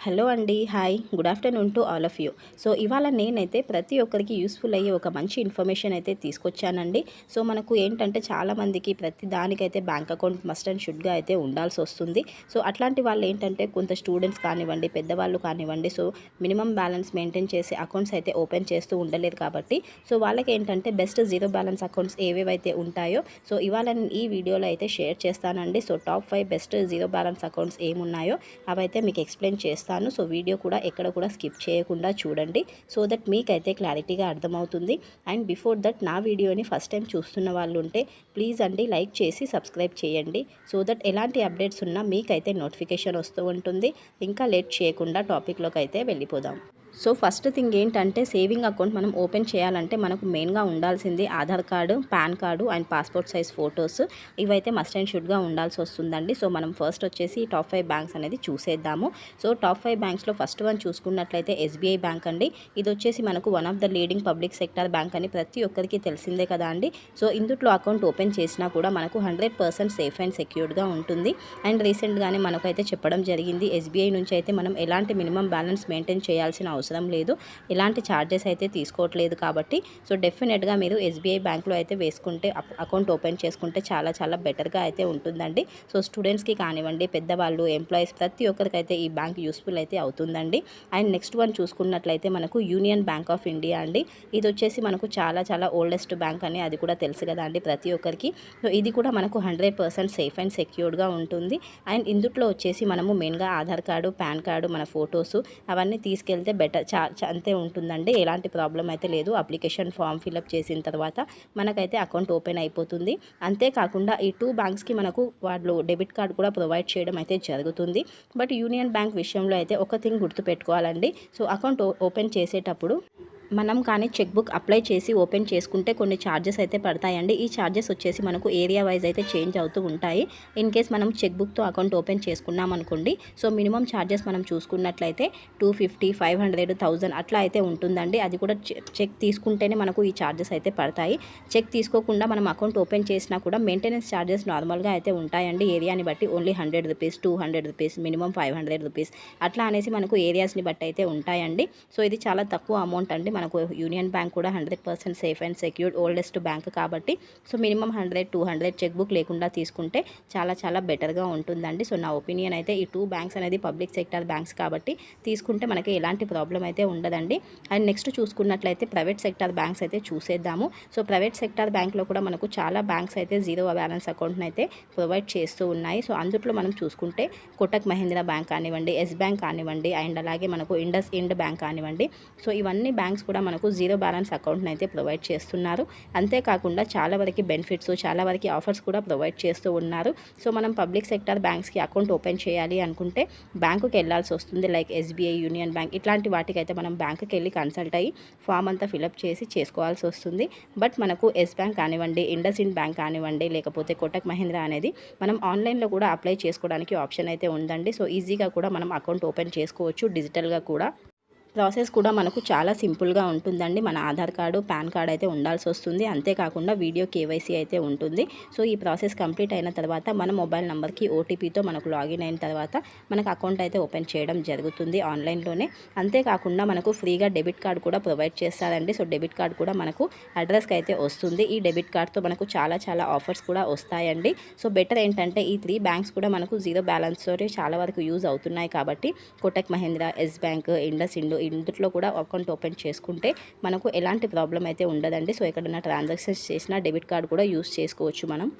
Hello అండి. Hi. Good afternoon to all of you. So ఇవాళ నేనైతే ప్రతి ఒక్కరికి యూస్ఫుల్ అయ్యే ఒక మంచి ఇన్ఫర్మేషన్ అయితే తీసుకొచ్చానండి. సో మనకు ఏంటంటే చాలామందికి ప్రతి దానికైతే బ్యాంక్ అకౌంట్ మస్ట్ అండ్ షుడ్గా అయితే ఉండాల్సి వస్తుంది. సో అట్లాంటి వాళ్ళు ఏంటంటే కొంత స్టూడెంట్స్ కానివ్వండి, పెద్దవాళ్ళు కానివ్వండి, సో మినిమం బ్యాలెన్స్ మెయింటైన్ చేసే అకౌంట్స్ అయితే ఓపెన్ చేస్తూ ఉండలేరు కాబట్టి సో వాళ్ళకి ఏంటంటే బెస్ట్ జీరో బ్యాలెన్స్ అకౌంట్స్ ఏవేవైతే ఉంటాయో సో ఇవాళ నేను ఈ వీడియోలో అయితే షేర్ చేస్తానండి. So top 5 best zero balance accounts ఏమున్నాయో అవైతే మీకు ఎక్స్ప్లెయిన్ చేస్తాను. సో వీడియో కూడా ఎక్కడ కూడా స్కిప్ చేయకుండా చూడండి, సో దట్ మీకైతే క్లారిటీగా అర్థమవుతుంది. అండ్ బిఫోర్ దట్ నా వీడియోని ఫస్ట్ టైం చూస్తున్న వాళ్ళు ఉంటే ప్లీజ్ అండి లైక్ చేసి సబ్స్క్రైబ్ చేయండి, సో దట్ ఎలాంటి అప్డేట్స్ ఉన్నా మీకైతే నోటిఫికేషన్ వస్తూ ఉంటుంది. ఇంకా లేట్ చేయకుండా టాపిక్లోకి అయితే వెళ్ళిపోదాం. సో ఫస్ట్ థింగ్ ఏంటంటే సేవింగ్ అకౌంట్ మనం ఓపెన్ చేయాలంటే మనకు మెయిన్గా ఉండాల్సింది Aadhaar card, pan card and passport size photos. ఇవైతే మస్ట్ అండ్ షుడ్గా ఉండాల్సి వస్తుందండి. సో మనం ఫస్ట్ వచ్చేసి టాప్ 5 బ్యాంక్స్ అనేది చూసేద్దాము. సో టాప్ 5 బ్యాంక్స్లో ఫస్ట్ వన్ చూసుకున్నట్లయితే ఎస్బీఐ బ్యాంక్ అండి. ఇది వచ్చేసి మనకు one of the leading public sector bank అని ప్రతి ఒక్కరికి తెలిసిందే కదా అండి. సో ఇందులో అకౌంట్ ఓపెన్ చేసినా కూడా మనకు 100% సేఫ్ అండ్ సెక్యూర్డ్గా ఉంటుంది. అండ్ రీసెంట్గానే మనకైతే చెప్పడం జరిగింది, ఎస్బీఐ నుంచి అయితే మనం ఎలాంటి మినిమం బ్యాలెన్స్ మెయింటైన్ చేయాల్సిన అవసరం లేదు, ఎలాంటి ఛార్జెస్ అయితే తీసుకోవట్లేదు. కాబట్టి సో డెఫినెట్గా మీరు ఎస్బీఐ బ్యాంక్లో అయితే వేసుకుంటే అకౌంట్ ఓపెన్ చేసుకుంటే చాలా చాలా బెటర్గా అయితే ఉంటుందండి. సో స్టూడెంట్స్కి కానివ్వండి, పెద్దవాళ్ళు, ఎంప్లాయీస్ ప్రతి ఒక్కరికైతే ఈ బ్యాంక్ యూస్ఫుల్ అయితే అవుతుందండి. అండ్ నెక్స్ట్ వన్ చూసుకున్నట్లయితే మనకు యూనియన్ బ్యాంక్ ఆఫ్ ఇండియా అండి. ఇది వచ్చేసి మనకు చాలా చాలా ఓల్డెస్ట్ బ్యాంక్ అని అది కూడా తెలుసు కదా అండి ప్రతి ఒక్కరికి. సో ఇది కూడా మనకు 100% సేఫ్ అండ్ సెక్యూర్డ్గా ఉంటుంది. అండ్ ఇందులో వచ్చేసి మనము మెయిన్గా ఆధార్ కార్డు, పాన్ కార్డు, మన ఫొటోస్ అవన్నీ తీసుకెళ్తే బెటర్ అంతే ఉంటుందండి. ఎలాంటి ప్రాబ్లం అయితే లేదు. అప్లికేషన్ ఫామ్ ఫిలప్ చేసిన తర్వాత మనకైతే అకౌంట్ ఓపెన్ అయిపోతుంది. అంతేకాకుండా ఈ 2 బ్యాంక్స్కి మనకు వాళ్ళు డెబిట్ కార్డ్ కూడా ప్రొవైడ్ చేయడం అయితే జరుగుతుంది. బట్ యూనియన్ బ్యాంక్ విషయంలో అయితే ఒక థింగ్ గుర్తుపెట్టుకోవాలండి. సో అకౌంట్ ఓపెన్ చేసేటప్పుడు మనం కానీ చెక్ బుక్ అప్లై చేసి ఓపెన్ చేసుకుంటే కొన్ని ఛార్జెస్ అయితే పడతాయండి. ఈ ఛార్జెస్ వచ్చేసి మనకు ఏరియా వైజ్ అయితే చేంజ్ అవుతూ ఉంటాయి. ఇన్ కేస్ మనం చెక్ బుక్తో అకౌంట్ ఓపెన్ చేసుకున్నాం అనుకోండి, సో మినిమం ఛార్జెస్ మనం చూసుకున్నట్లయితే 250, 500, 1000 అట్లా అయితే ఉంటుందండి. అది కూడా చెక్ తీసుకుంటేనే మనకు ఈ ఛార్జెస్ అయితే పడతాయి. చెక్ తీసుకోకుండా మనం అకౌంట్ ఓపెన్ చేసినా కూడా మెయింటెనెన్స్ ఛార్జెస్ నార్మల్గా అయితే ఉంటాయండి. ఏరియాని బట్టి only 100 rupees, 200 rupees, minimum 500 rupees అట్లా అనేసి మనకు ఏరియాస్ని బట్టి అయితే ఉంటాయండి. సో ఇది చాలా తక్కువ అమౌంట్ అండి. మనకు యూనియన్ బ్యాంక్ కూడా 100% safe and secured oldest bank కాబట్టి సో మినిమం 100, 200 చెక్ బుక్ లేకుండా తీసుకుంటే చాలా చాలా బెటర్గా ఉంటుందండి. సో నా ఒపీనియన్ అయితే ఈ 2 బ్యాంక్స్ అనేది పబ్లిక్ సెక్టర్ బ్యాంక్స్ కాబట్టి తీసుకుంటే మనకి ఎలాంటి ప్రాబ్లం అయితే ఉండదండి. అండ్ నెక్స్ట్ చూసుకున్నట్లయితే ప్రైవేట్ సెక్టర్ బ్యాంక్స్ అయితే చూసేద్దాము. సో ప్రైవేట్ సెక్టర్ బ్యాంక్లో కూడా మనకు చాలా బ్యాంక్స్ అయితే జీరో బ్యాలెన్స్ అకౌంట్ని అయితే ప్రొవైడ్ చేస్తూ ఉన్నాయి. సో అందులో మనం చూసుకుంటే కోటక్ మహీంద్రా బ్యాంక్ కానివ్వండి, ఎస్ బ్యాంక్ కానివ్వండి, అండ్ అలాగే మనకు ఇండస్ ఇండ్ బ్యాంక్ కానివ్వండి, సో ఇవన్నీ బ్యాంక్స్ కూడా మనకు జీరో బ్యాలెన్స్ అకౌంట్ని అయితే ప్రొవైడ్ చేస్తున్నారు. అంతేకాకుండా చాలా వరకు బెనిఫిట్స్, చాలా వరకు ఆఫర్స్ కూడా ప్రొవైడ్ చేస్తూ ఉన్నారు. సో మనం పబ్లిక్ సెక్టర్ బ్యాంక్స్కి అకౌంట్ ఓపెన్ చేయాలి అనుకుంటే బ్యాంకుకి వెళ్ళాల్సి వస్తుంది. లైక్ ఎస్బీఐ, యూనియన్ బ్యాంక్ ఇట్లాంటి వాటికైతే మనం బ్యాంకుకి వెళ్ళి కన్సల్ట్ అయ్యి ఫామ్ అంతా ఫిలప్ చేసి చేసుకోవాల్సి వస్తుంది. బట్ మనకు ఎస్ బ్యాంక్ కానివ్వండి, ఇండస్ ఇండ్ బ్యాంక్ కానివ్వండి, లేకపోతే కోటక్ మహీంద్రా అనేది మనం ఆన్లైన్లో కూడా అప్లై చేసుకోవడానికి ఆప్షన్ అయితే ఉందండి. సో ఈజీగా కూడా మనం అకౌంట్ ఓపెన్ చేసుకోవచ్చు డిజిటల్గా కూడా. ప్రాసెస్ కూడా మనకు చాలా సింపుల్గా ఉంటుందండి. మన ఆధార్ కార్డు, పాన్ కార్డ్ అయితే ఉండాల్సి వస్తుంది. అంతేకాకుండా వీడియో కేవైసీ అయితే ఉంటుంది. సో ఈ ప్రాసెస్ కంప్లీట్ అయిన తర్వాత మన మొబైల్ నెంబర్కి ఓటీపీతో మనకు లాగిన్ అయిన తర్వాత మనకు అకౌంట్ అయితే ఓపెన్ చేయడం జరుగుతుంది ఆన్లైన్లోనే. అంతేకాకుండా మనకు ఫ్రీగా డెబిట్ కార్డ్ కూడా ప్రొవైడ్ చేస్తారండి. సో డెబిట్ కార్డ్ కూడా మనకు అడ్రస్కి అయితే వస్తుంది. ఈ డెబిట్ కార్డ్తో మనకు చాలా చాలా ఆఫర్స్ కూడా వస్తాయండి. సో బెటర్ ఏంటంటే ఈ 3 బ్యాంక్స్ కూడా మనకు జీరో బ్యాలెన్స్ తోటి చాలా వరకు యూజ్ అవుతున్నాయి కాబట్టి Kotak Mahindra, Yes Bank, IndusInd ఇందులో కూడా అకౌంట్ ఓపెన్ చేసుకుంటే మనకు ఎలాంటి ప్రాబ్లం అయితే ఉండదండి. సో ఎక్కడైనా ట్రాన్సాక్షన్స్ చేసినా డెబిట్ కార్డ్ కూడా యూజ్ చేసుకోవచ్చు మనం.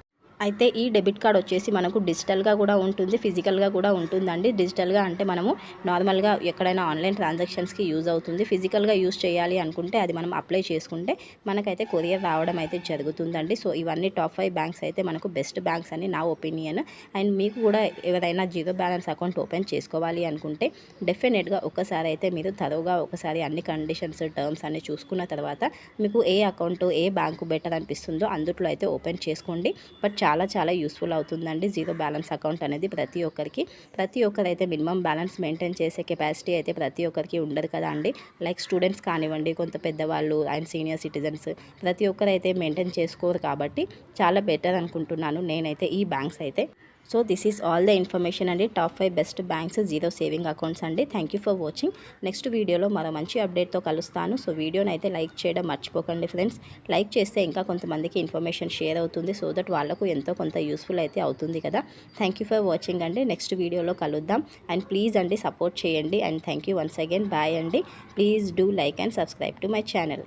అయితే ఈ డెబిట్ కార్డ్ వచ్చేసి మనకు డిజిటల్గా కూడా ఉంటుంది, ఫిజికల్గా కూడా ఉంటుందండి. డిజిటల్గా అంటే మనము నార్మల్గా ఎక్కడైనా ఆన్లైన్ ట్రాన్సాక్షన్స్కి యూజ్ అవుతుంది. ఫిజికల్గా యూజ్ చేయాలి అనుకుంటే అది మనం అప్లై చేసుకుంటే మనకైతే కొరియర్ రావడం అయితే జరుగుతుందండి. సో ఇవన్నీ టాప్ 5 బ్యాంక్స్ అయితే మనకు బెస్ట్ బ్యాంక్స్ అని నా ఒపీనియన్. అండ్ మీకు కూడా ఎవరైనా జీరో బ్యాలెన్స్ అకౌంట్ ఓపెన్ చేసుకోవాలి అనుకుంటే డెఫినెట్గా ఒకసారి అయితే మీరు తరువుగా ఒకసారి అన్ని కండిషన్స్, టర్మ్స్ అన్ని చూసుకున్న తర్వాత మీకు ఏ అకౌంట్, ఏ బ్యాంకు బెటర్ అనిపిస్తుందో అందులో అయితే ఓపెన్ చేసుకోండి. బట్ చాలా చాలా యూస్ఫుల్ అవుతుందండి జీరో బ్యాలెన్స్ అకౌంట్ అనేది ప్రతి ఒక్కరైతే మినిమం బ్యాలెన్స్ మెయింటైన్ చేసే కెపాసిటీ అయితే ప్రతి ఒక్కరికి ఉండదు కదా అండి. లైక్ స్టూడెంట్స్ కానివ్వండి, కొంత పెద్దవాళ్ళు అండ్ సీనియర్ సిటిజన్స్ ప్రతి ఒక్కరైతే మెయింటైన్ చేసుకోరు కాబట్టి చాలా బెటర్ అనుకుంటున్నాను నేనైతే ఈ బ్యాంక్స్ అయితే. So this is all the information అండి, top 5 best banks zero saving accounts అండి. Thank you for watching. Next వీడియోలో మరో మంచి అప్డేట్తో కలుస్తాను. సో వీడియోని అయితే లైక్ చేయడం మర్చిపోకండి ఫ్రెండ్స్. లైక్ చేస్తే ఇంకా కొంతమందికి ఇన్ఫర్మేషన్ షేర్ అవుతుంది, సో దట్ వాళ్ళకు ఎంతో కొంత యూస్ఫుల్ అయితే అవుతుంది కదా. థ్యాంక్ యూ ఫర్ వాచింగ్ అండి. నెక్స్ట్ వీడియోలో కలుద్దాం. అండ్ ప్లీజ్ అండి సపోర్ట్ చేయండి. And thank you once again. Bye అండి. Please do like and subscribe to my channel.